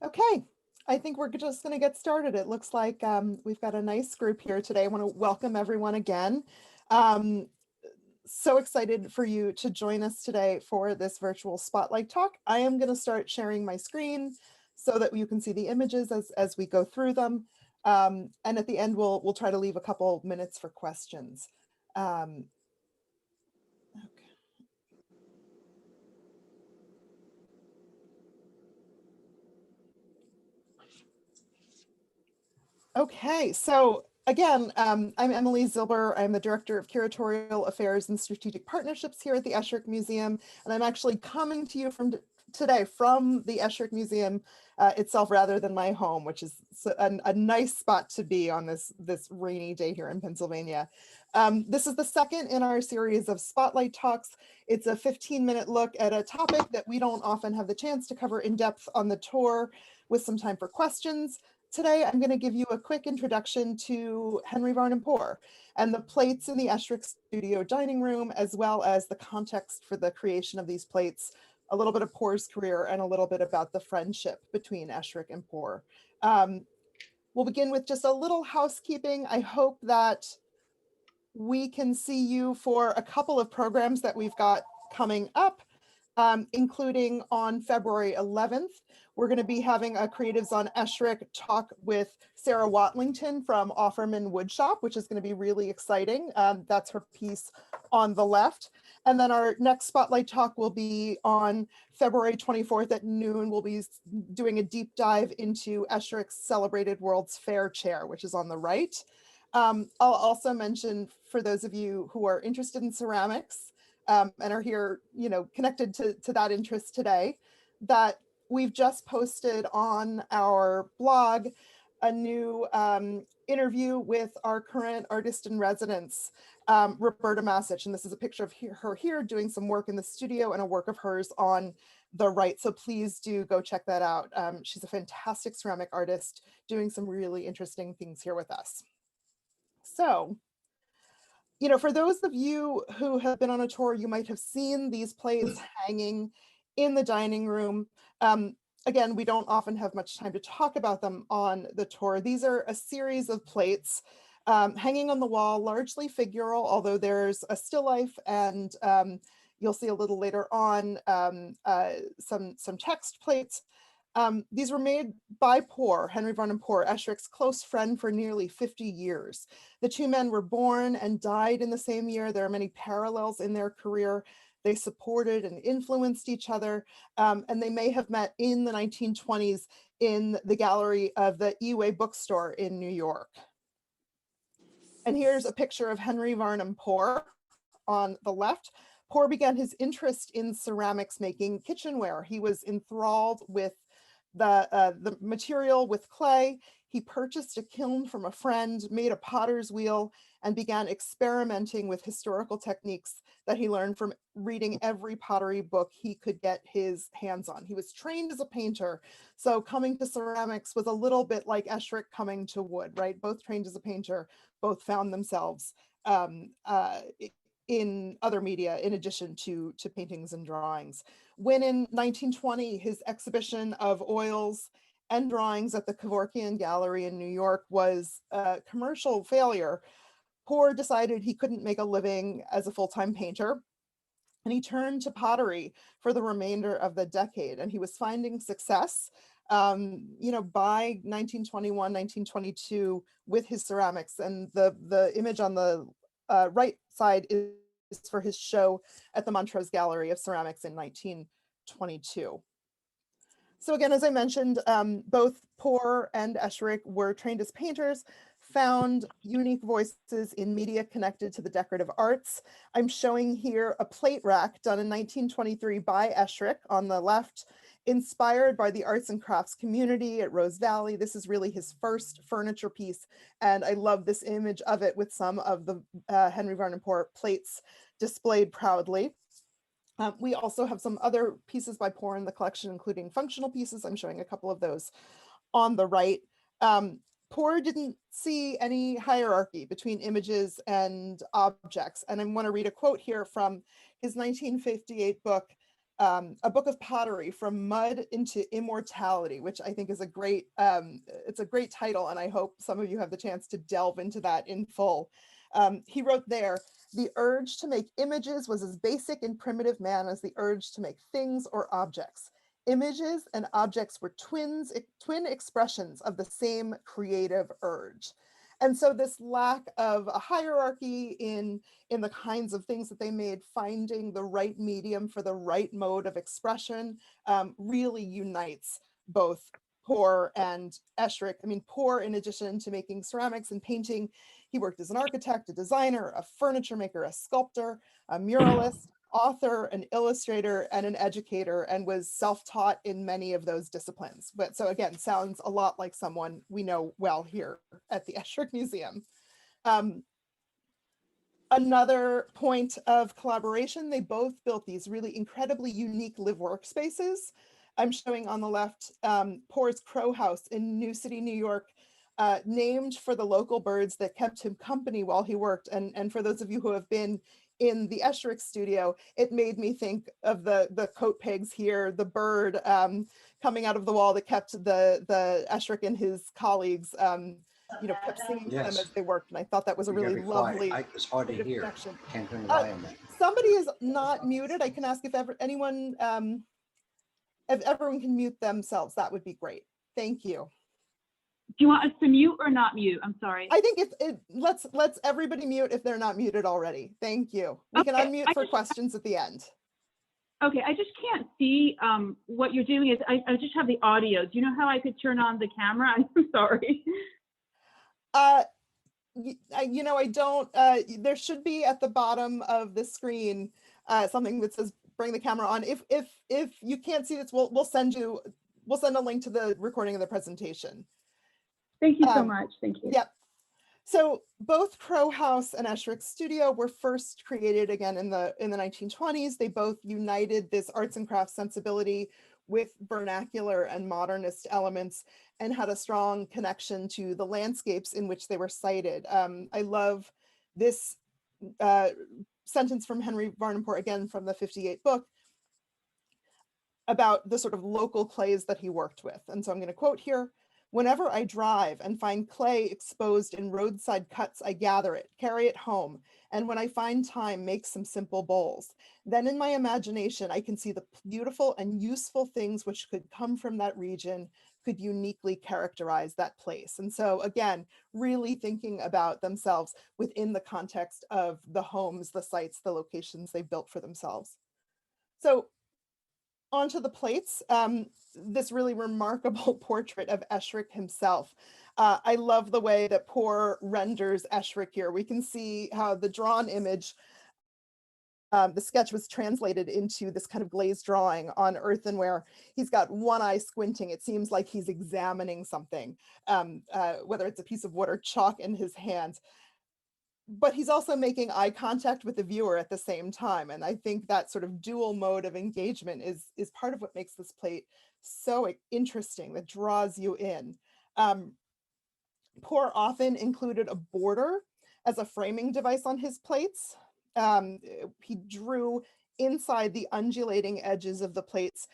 Okay, I think we're just going to get started. It looks like we've got a nice group here today. I want to welcome everyone again. Um, so excited for you to join us today for this virtual spotlight talk. I am going to start sharing my screen so that you can see the images as we go through them. And at the end, we'll try to leave a couple minutes for questions. Okay. Okay, so again, I'm Emily Zilber. I'm the Director of Curatorial Affairs and Strategic Partnerships here at the Esherick Museum, and I'm actually coming to you today from the Esherick Museum itself rather than my home, which is a nice spot to be on this rainy day here in Pennsylvania. This is the second in our series of Spotlight Talks. It's a 15-minute look at a topic that we don't often have the chance to cover in depth on the tour with some time for questions. Today, I'm going to give you a quick introduction to Henry Varnum Poor and the plates in the Esherick Studio dining room, as well as the context for the creation of these plates, a little bit of Poor's career, and a little bit about the friendship between Esherick and Poor. We'll begin with just a little housekeeping. I hope that we can see you for a couple of programs that we've got coming up. Including on February 11th. We're going to be having a Creatives on Esherick talk with Sarah Watlington from Offerman Woodshop, which is going to be really exciting. That's her piece on the left. And then our next Spotlight talk will be on February 24th at noon. We'll be doing a deep dive into Esherick's celebrated World's Fair chair, which is on the right. I'll also mention, for those of you who are interested in ceramics, and are here, connected to that interest today, that we've just posted on our blog a new interview with our current artist in residence, Roberta Masich. And this is a picture of her here doing some work in the studio and a work of hers on the right. So please do go check that out. She's a fantastic ceramic artist doing some really interesting things here with us. So, for those of you who have been on a tour, you might have seen these plates hanging in the dining room. Again, we don't often have much time to talk about them on the tour. These are a series of plates hanging on the wall, largely figural, although there's a still life, and you'll see a little later on some text plates. These were made by Poor, Henry Varnum Poor, Esherick's close friend for nearly 50 years. The two men were born and died in the same year. There are many parallels in their career. They supported and influenced each other, and they may have met in the 1920s in the gallery of the Eway bookstore in New York. And here's a picture of Henry Varnum Poor on the left. Poor began his interest in ceramics making kitchenware. He was enthralled with the material with clay. He purchased a kiln from a friend, made a potter's wheel, and began experimenting with historical techniques that he learned from reading every pottery book he could get his hands on. He was trained as a painter, so coming to ceramics was a little bit like Esherick coming to wood, right? Both trained as a painter, both found themselves in other media in addition to paintings and drawings. When in 1920, his exhibition of oils and drawings at the Kevorkian Gallery in New York was a commercial failure, Poor decided he couldn't make a living as a full-time painter, and he turned to pottery for the remainder of the decade, and he was finding success by 1921, 1922 with his ceramics. And the image on the right side is for his show at the Montrose Gallery of Ceramics in 1922. So again, as I mentioned, both Poor and Esherick were trained as painters, found unique voices in media connected to the decorative arts. I'm showing here a plate rack done in 1923 by Esherick on the left, inspired by the arts and crafts community at Rose Valley. This is really his first furniture piece, and I love this image of it with some of the Henry Varnum Poor plates displayed proudly. We also have some other pieces by Poor in the collection, including functional pieces. I'm showing a couple of those on the right. Poor didn't see any hierarchy between images and objects. And I want to read a quote here from his 1958 book, A Book of Pottery, From Mud into Immortality, which I think is a great, it's a great title, and I hope some of you have the chance to delve into that in full. He wrote there, the urge to make images was as basic in primitive man as the urge to make things or objects. Images and objects were twin expressions of the same creative urge. And so this lack of a hierarchy in the kinds of things that they made, finding the right medium for the right mode of expression, really unites both Poor and Esherick. I mean, Poor, in addition to making ceramics and painting, he worked as an architect, a designer, a furniture maker, a sculptor, a muralist, author, an illustrator, and an educator, and was self-taught in many of those disciplines. But so again, sounds a lot like someone we know well here at the Esherick Museum. Another point of collaboration, they both built these really incredibly unique live workspaces. I'm showing on the left Poor's Crow House in New City, New York, named for the local birds that kept him company while he worked. And for those of you who have been in the Esherick studio, it made me think of the coat pegs here, the bird coming out of the wall that kept the Esherick and his colleagues kept singing to them as they worked. And I thought that was a really lovely It's hard to hear. connection. Can't turn the volume down. Somebody is not muted. I can ask if anyone, if everyone can mute themselves, that would be great. Thank you. Do you want us to mute or not mute? I'm sorry. I think let's everybody mute if they're not muted already. Thank you. We can unmute for questions at the end. Okay, I just can't see what you're doing. I just have the audio. Do you know how I could turn on the camera? I'm sorry. I don't, there should be at the bottom of the screen something that says bring the camera on. If you can't see this, we'll send a link to the recording of the presentation. Thank you so much. Thank you. Yep. So both Crow House and Esherick Studio were first created again in the 1920s. They both united this arts and crafts sensibility with vernacular and modernist elements and had a strong connection to the landscapes in which they were sited. I love this sentence from Henry Varnum Poor, again from the 58 book, about the sort of local clays that he worked with. And so I'm going to quote here. Whenever I drive and find clay exposed in roadside cuts, I gather it, carry it home, and when I find time, make some simple bowls. Then in my imagination, I can see the beautiful and useful things which could come from that region, could uniquely characterize that place. And so again, really thinking about themselves within the context of the homes, the sites, the locations they built for themselves. So onto the plates, this really remarkable portrait of Esherick himself. I love the way that Poor renders Esherick here. We can see how the drawn image, the sketch was translated into this kind of glazed drawing on earthenware. He's got one eye squinting. It seems like he's examining something, whether it's a piece of wood or chalk in his hands. But he's also making eye contact with the viewer at the same time. And I think that sort of dual mode of engagement is part of what makes this plate so interesting, that draws you in. Poor often included a border as a framing device on his plates. He drew inside the undulating edges of the plates,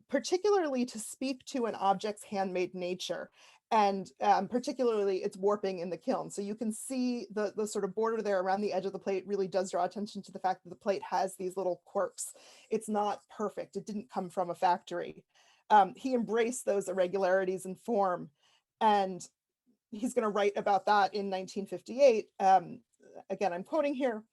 particularly to speak to an object's handmade nature. And particularly its warping in the kiln. So you can see the sort of border there around the edge of the plate really does draw attention to the fact that the plate has these little quirks. It's not perfect. It didn't come from a factory. He embraced those irregularities in form, and he's going to write about that in 1958. Again, I'm quoting here,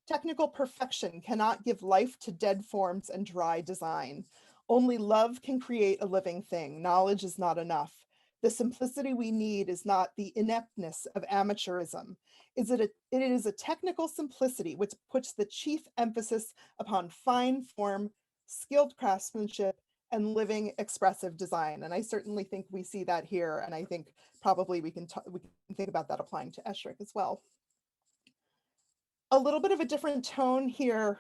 technical perfection cannot give life to dead forms and dry design. Only love can create a living thing. Knowledge is not enough. The simplicity we need is not the ineptness of amateurism. It is a technical simplicity which puts the chief emphasis upon fine form, skilled craftsmanship, and living expressive design. And I certainly think we see that here. And I think probably we can think about that applying to Esherick as well. A little bit of a different tone here.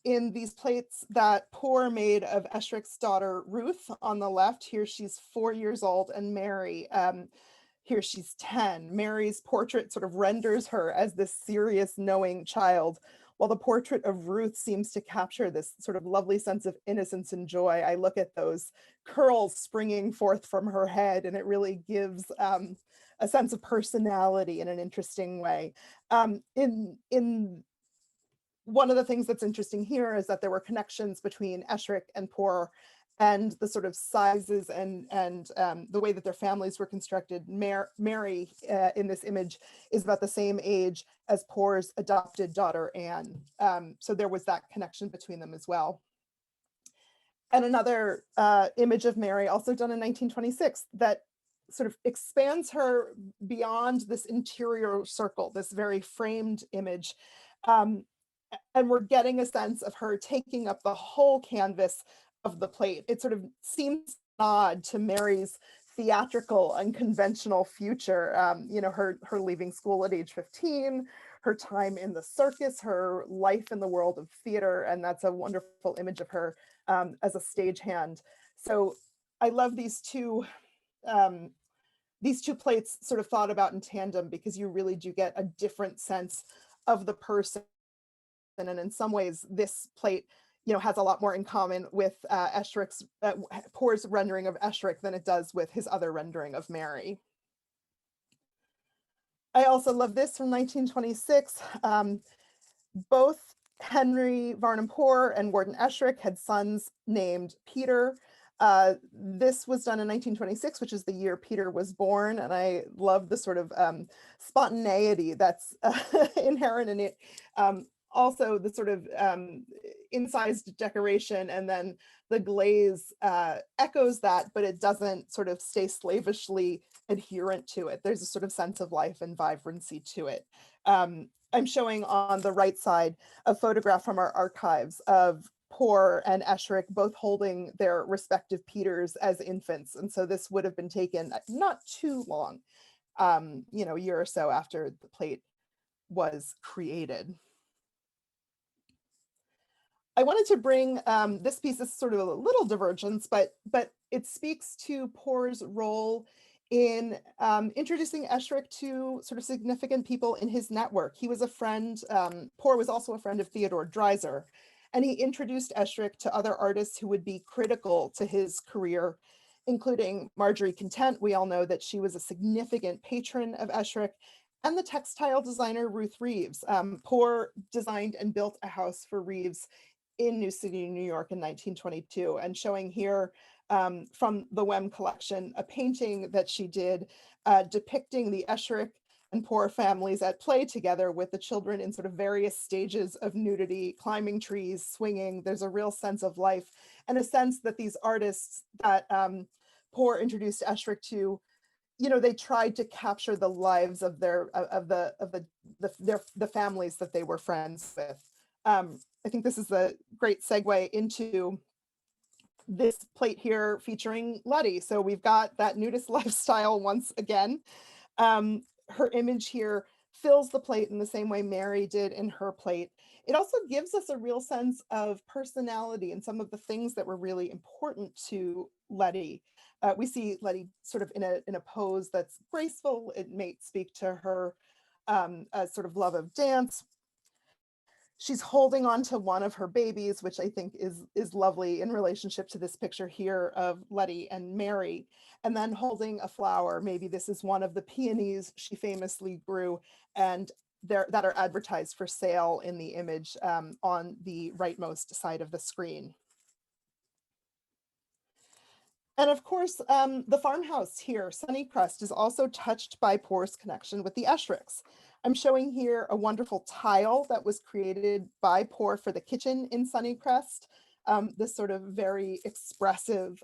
In these plates that Poor made of Esherick's daughter, Ruth, on the left. Here she's 4 years old, and Mary, here she's 10. Mary's portrait sort of renders her as this serious, knowing child, while the portrait of Ruth seems to capture this sort of lovely sense of innocence and joy. I look at those curls springing forth from her head, and it really gives a sense of personality in an interesting way. In one of the things that's interesting here is that there were connections between Esherick and Poor, and the sort of sizes and the way that their families were constructed. Mary in this image is about the same age as Poor's adopted daughter Anne. So there was that connection between them as well. And another image of Mary, also done in 1926, that sort of expands her beyond this interior circle, this very framed image. And we're getting a sense of her taking up the whole canvas of the plate. It sort of seems odd to Mary's theatrical and conventional future. You know, her leaving school at age 15, her time in the circus, her life in the world of theater, and that's a wonderful image of her as a stagehand. So I love these two plates sort of thought about in tandem, because you really do get a different sense of the person. And in some ways, this plate, you know, has a lot more in common with Esherick's, Poor's rendering of Esherick than it does with his other rendering of Mary. I also love this from 1926. Both Henry Varnum Poor and Warden Esherick had sons named Peter. This was done in 1926, which is the year Peter was born, and I love the sort of spontaneity that's inherent in it. Also the sort of incised decoration, and then the glaze echoes that, but it doesn't sort of stay slavishly adherent to it. There's a sort of sense of life and vibrancy to it. I'm showing on the right side a photograph from our archives of Poor and Esherick both holding their respective Peters as infants. And so this would have been taken not too long, you know, a year or so after the plate was created. I wanted to bring this piece is sort of a little divergence, but it speaks to Poor's role in introducing Esherick to sort of significant people in his network. He was a friend, Poor was also a friend of Theodore Dreiser, and he introduced Esherick to other artists who would be critical to his career, including Marjorie Content. We all know that she was a significant patron of Esherick, and the textile designer Ruth Reeves. Poor designed and built a house for Reeves in New City, New York in 1922, and showing here from the Wem collection, a painting that she did depicting the Esherick and Poor families at play together, with the children in sort of various stages of nudity, climbing trees, swinging. There's a real sense of life, and a sense that these artists that Poor introduced Esherick to, you know, they tried to capture the lives of the families that they were friends with. I think this is a great segue into this plate here featuring Letty. So we've got that nudist lifestyle once again. Her image here fills the plate in the same way Mary did in her plate. It also gives us a real sense of personality and some of the things that were really important to Letty. We see Letty sort of in a pose that's graceful. It may speak to her sort of love of dance. She's holding on to one of her babies, which I think is lovely in relationship to this picture here of Letty and Mary, and then holding a flower. Maybe this is one of the peonies she famously grew, and that are advertised for sale in the image on the rightmost side of the screen. And of course, the farmhouse here, Sunnycrest, is also touched by Poor's connection with the Eshericks. I'm showing here a wonderful tile that was created by Poor for the kitchen in Sunnycrest, this sort of very expressive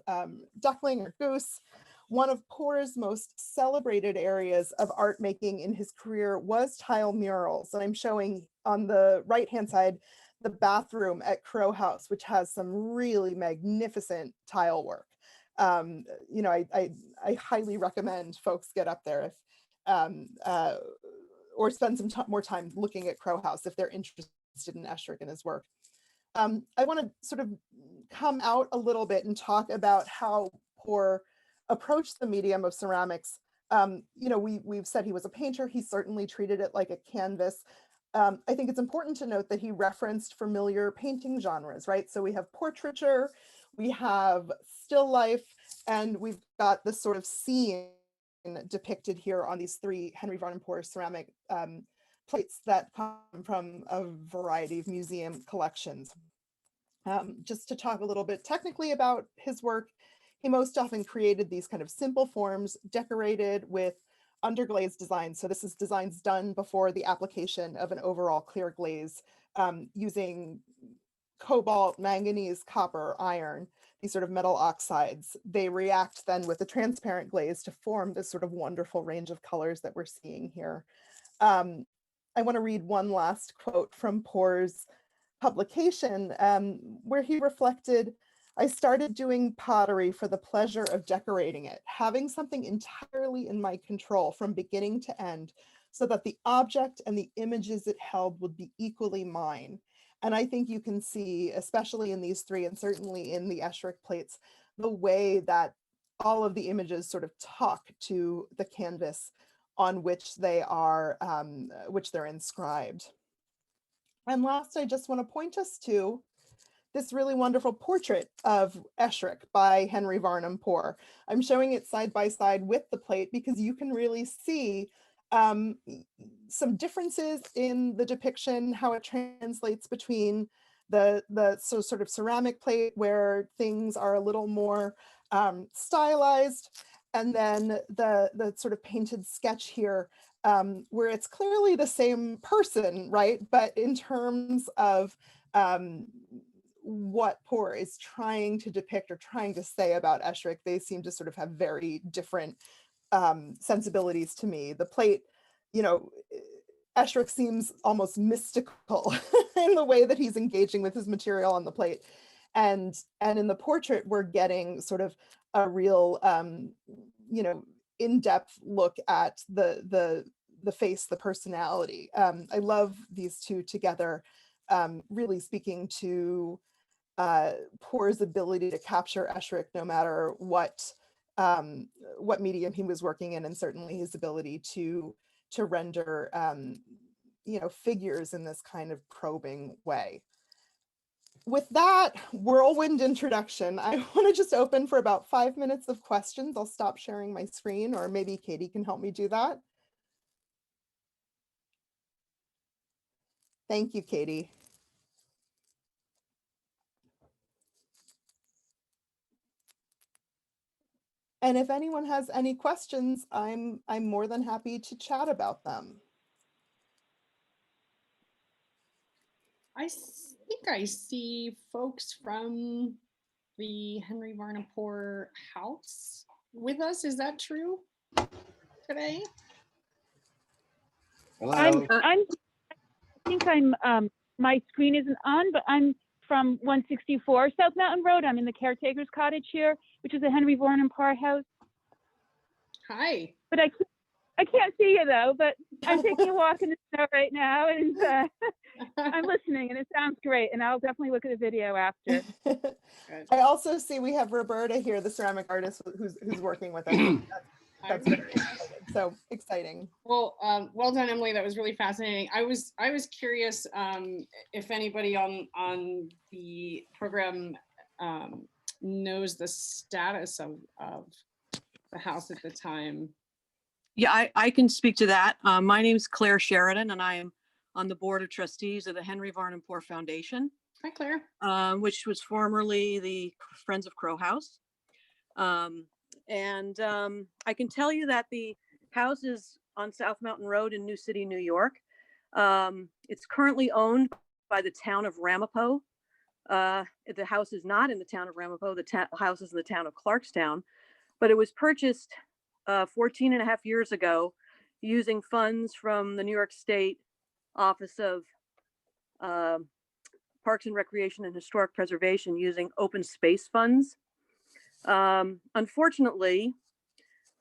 duckling or goose. One of Poor's most celebrated areas of art making in his career was tile murals. And I'm showing on the right-hand side, the bathroom at Crow House, which has some really magnificent tile work. You know, I highly recommend folks get up there if, or spend some more time looking at Crow House if they're interested in Esherick and his work. I want to sort of come out a little bit and talk about how Poor approached the medium of ceramics. You know, we've said he was a painter. He certainly treated it like a canvas. I think it's important to note that he referenced familiar painting genres, right? So we have portraiture, we have still life, and we've got this sort of scene depicted here on these three Henry Varnum Poor ceramic plates that come from a variety of museum collections. Just to talk a little bit technically about his work, he most often created these kind of simple forms decorated with underglaze designs. So this is designs done before the application of an overall clear glaze using cobalt, manganese, copper, iron, these sort of metal oxides. They react then with a transparent glaze to form this sort of wonderful range of colors that we're seeing here. I want to read one last quote from Poor's publication where he reflected, "I started doing pottery for the pleasure of decorating it, having something entirely in my control from beginning to end, so that the object and the images it held would be equally mine." And I think you can see, especially in these three and certainly in the Esherick plates, the way that all of the images sort of talk to the canvas on which they are, which they're inscribed. And last, I just want to point us to this really wonderful portrait of Esherick by Henry Varnum Poor. I'm showing it side by side with the plate because you can really see some differences in the depiction, how it translates between the sort of ceramic plate where things are a little more stylized, and then the sort of painted sketch here where it's clearly the same person, right? But in terms of what Poor is trying to depict or trying to say about Esherick, they seem to sort of have very different sensibilities to me. The plate, you know, Esherick seems almost mystical in the way that he's engaging with his material on the plate. And in the portrait, we're getting sort of a real, you know, in-depth look at the face, the personality. I love these two together, really speaking to Poor's ability to capture Esherick no matter what medium he was working in, and certainly his ability to render you know, figures in this kind of probing way. With that whirlwind introduction, I want to just open for about 5 minutes of questions. I'll stop sharing my screen, or maybe Katie can help me do that. Thank you, Katie. And if anyone has any questions, I'm more than happy to chat about them. I think I see folks from the Henry Varnum Poor house with us. Is that true today? Hello. I think my screen isn't on, but I'm from 164 South Mountain Road. I'm in the caretaker's cottage here, which is a Henry Varnum Poor house. Hi. But I can't see you though, but I'm taking a walk in the snow right now, and I'm listening, and it sounds great, and I'll definitely look at the video after. I also see we have Roberta here, the ceramic artist who's working with us. That's very exciting. So exciting. Well, well done, Emily. That was really fascinating. I was curious if anybody on the program knows the status of the house at the time. Yeah, I can speak to that. My name is Claire Sheridan, and I am on the board of trustees of the Henry Varnum Poor Foundation, Hi, Claire. which was formerly the Friends of Crow House. And I can tell you that the house is on South Mountain Road in New City, New York. It's currently owned by the town of Ramapo. The house is not in the town of Ramapo. The house is in the town of Clarkstown, but it was purchased 14 and a half years ago using funds from the New York State Office of Parks and Recreation and Historic Preservation, using open space funds. Unfortunately,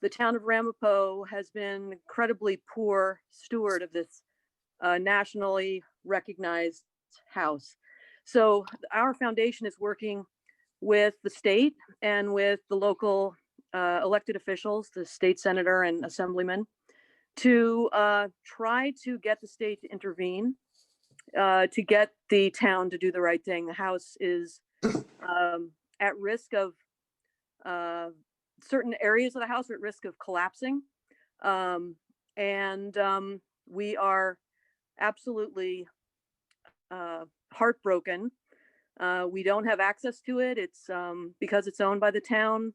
the town of Ramapo has been incredibly poor steward of this nationally recognized house. So our foundation is working with the state and with the local elected officials, the state senator and assemblyman, to try to get the state to intervene to get the town to do the right thing. The house is at risk of certain areas of the house are at risk of collapsing. And we are absolutely heartbroken. We don't have access to it. It's because it's owned by the town.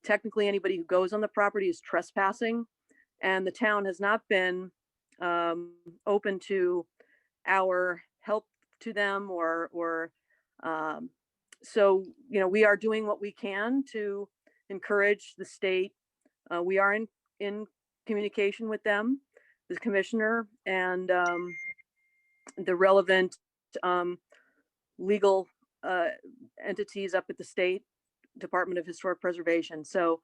Technically, anybody who goes on the property is trespassing, and the town has not been open to our help to them or so, you know, we are doing what we can to encourage the state. We are in communication with them, the commissioner, and the relevant legal entities up at the state Department of Historic Preservation. So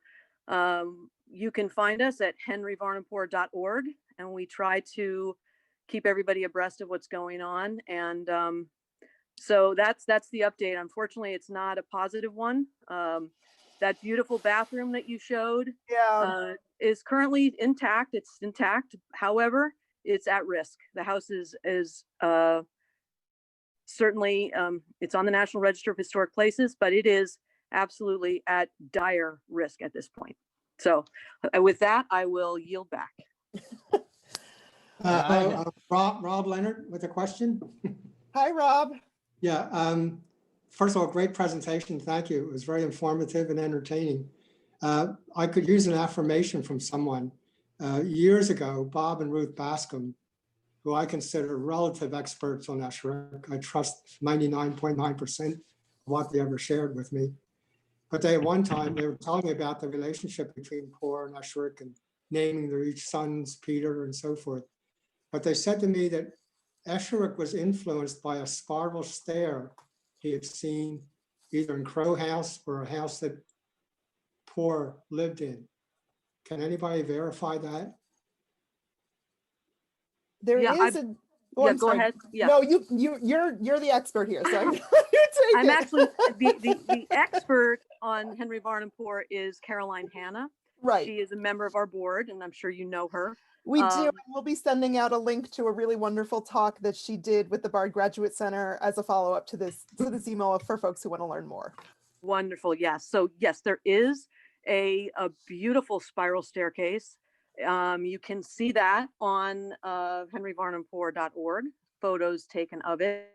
you can find us at henryvarnumpoor.org, and we try to keep everybody abreast of what's going on. And so that's the update. Unfortunately, it's not a positive one. That beautiful bathroom that you showed is currently intact. It's intact. However, it's at risk. The house is certainly, it's on the National Register of Historic Places, but it is absolutely at dire risk at this point. So with that, I will yield back. Rob Leonard with a question. Hi, Rob. Yeah, first of all, great presentation. Thank you. It was very informative and entertaining. I could use an affirmation from someone. Years ago, Bob and Ruth Bascom, who I consider relative experts on Esherick, I trust 99.9% of what they ever shared with me. But at one time, they were telling me about the relationship between Poor and Esherick and naming their each sons Peter and so forth. But they said to me that Esherick was influenced by a spiral stair he had seen either in Crow House or a house that Poor lived in. Can anybody verify that? There is a. Oh, yeah, I'm go sorry. ahead. Yeah. No, you're the expert here, so I'm you take I'm it. actually the expert on Henry Varnum Poor is Caroline Hanna. Right. She is a member of our board, and I'm sure you know her. We do. And we'll be sending out a link to a really wonderful talk that she did with the Bard Graduate Center as a follow-up to this email for folks who want to learn more. Wonderful. Yes. So yes, there is a beautiful spiral staircase. You can see that on henryvarnumpoor.org, photos taken of it.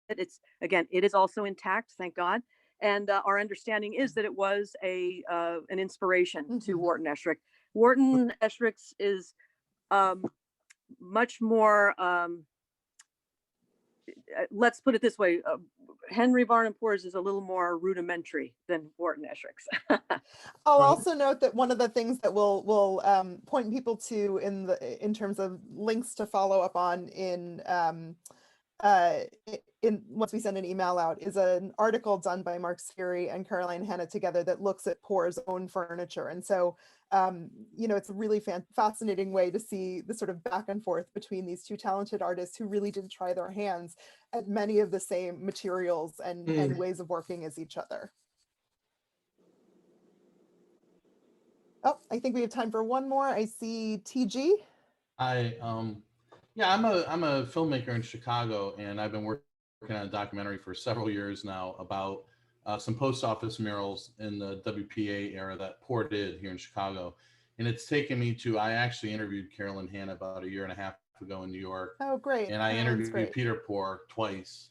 It's, again, it is also intact, thank God. And our understanding is that it was an inspiration to Wharton Esherick. Wharton Esherick's is much more, let's put it this way, Henry Varnum Poor's is a little more rudimentary than Wharton Esherick's. I'll also note that one of the things that we'll point people to in terms of links to follow up on in once we send an email out is an article done by Mark Spheri and Caroline Hanna together that looks at Poor's own furniture. And so, you know, it's a really fascinating way to see the sort of back and forth between these two talented artists who really did try their hands at many of the same materials and ways of working as each other. Oh, I think we have time for one more. I see TG. Yeah, I'm a filmmaker in Chicago, and I've been working on a documentary for several years now about some post office murals in the WPA era that Poor did here in Chicago. And it's taken me to, I actually interviewed Carolyn Hanna about a year and a half ago in New York. Oh, great. And I interviewed Peter Poor twice.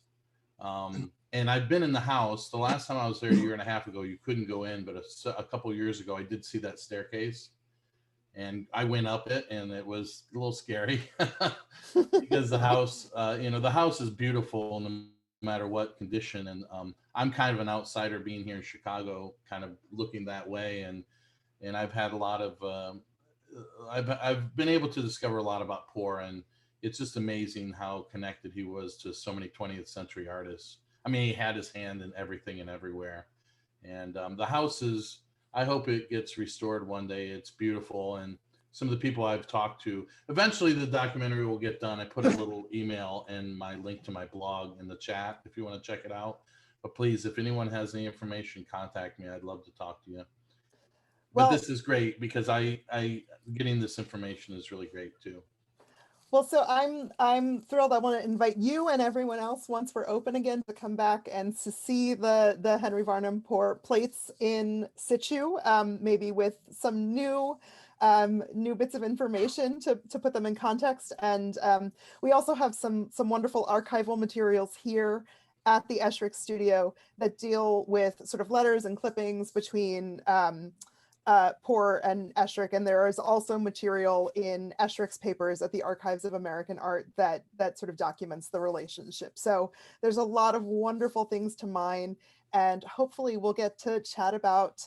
And I've been in the house. The last time I was there a year and a half ago, you couldn't go in, but a couple of years ago, I did see that staircase. And I went up it, and it was a little scary because the house, you know, the house is beautiful no matter what condition. And I'm kind of an outsider being here in Chicago, kind of looking that way. And I've had a lot of, I've been able to discover a lot about Poor, and it's just amazing how connected he was to so many 20th century artists. I mean, he had his hand in everything and everywhere. And the house is, I hope it gets restored one day. It's beautiful. And some of the people I've talked to, eventually the documentary will get done. I put a little email and my link to my blog in the chat if you want to check it out. But please, if anyone has any information, contact me. I'd love to talk to you. But this is great because I getting this information is really great too. Well, so I'm thrilled. I want to invite you and everyone else, once we're open again, to come back and to see the Henry Varnum Poor plates in situ, maybe with some new bits of information to put them in context. And we also have some wonderful archival materials here at the Esherick studio that deal with sort of letters and clippings between Poor and Esherick, and there is also material in Esherick's papers at the Archives of American Art that sort of documents the relationship. So there's a lot of wonderful things to mine, and hopefully we'll get to chat about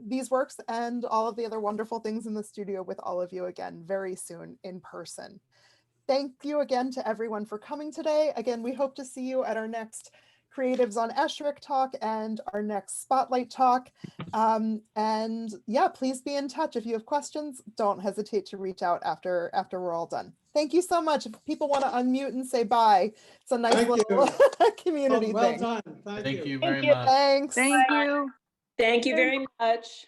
these works and all of the other wonderful things in the studio with all of you again very soon in person. Thank you again to everyone for coming today. Again, we hope to see you at our next Creatives on Esherick talk and our next Spotlight talk. And yeah, please be in touch. If you have questions, don't hesitate to reach out after we're all done. Thank you so much. If people want to unmute and say bye, it's a nice Thank little community Well thing. done. Thank you Thank very you. much. Thanks. Thank you. Thank you very much.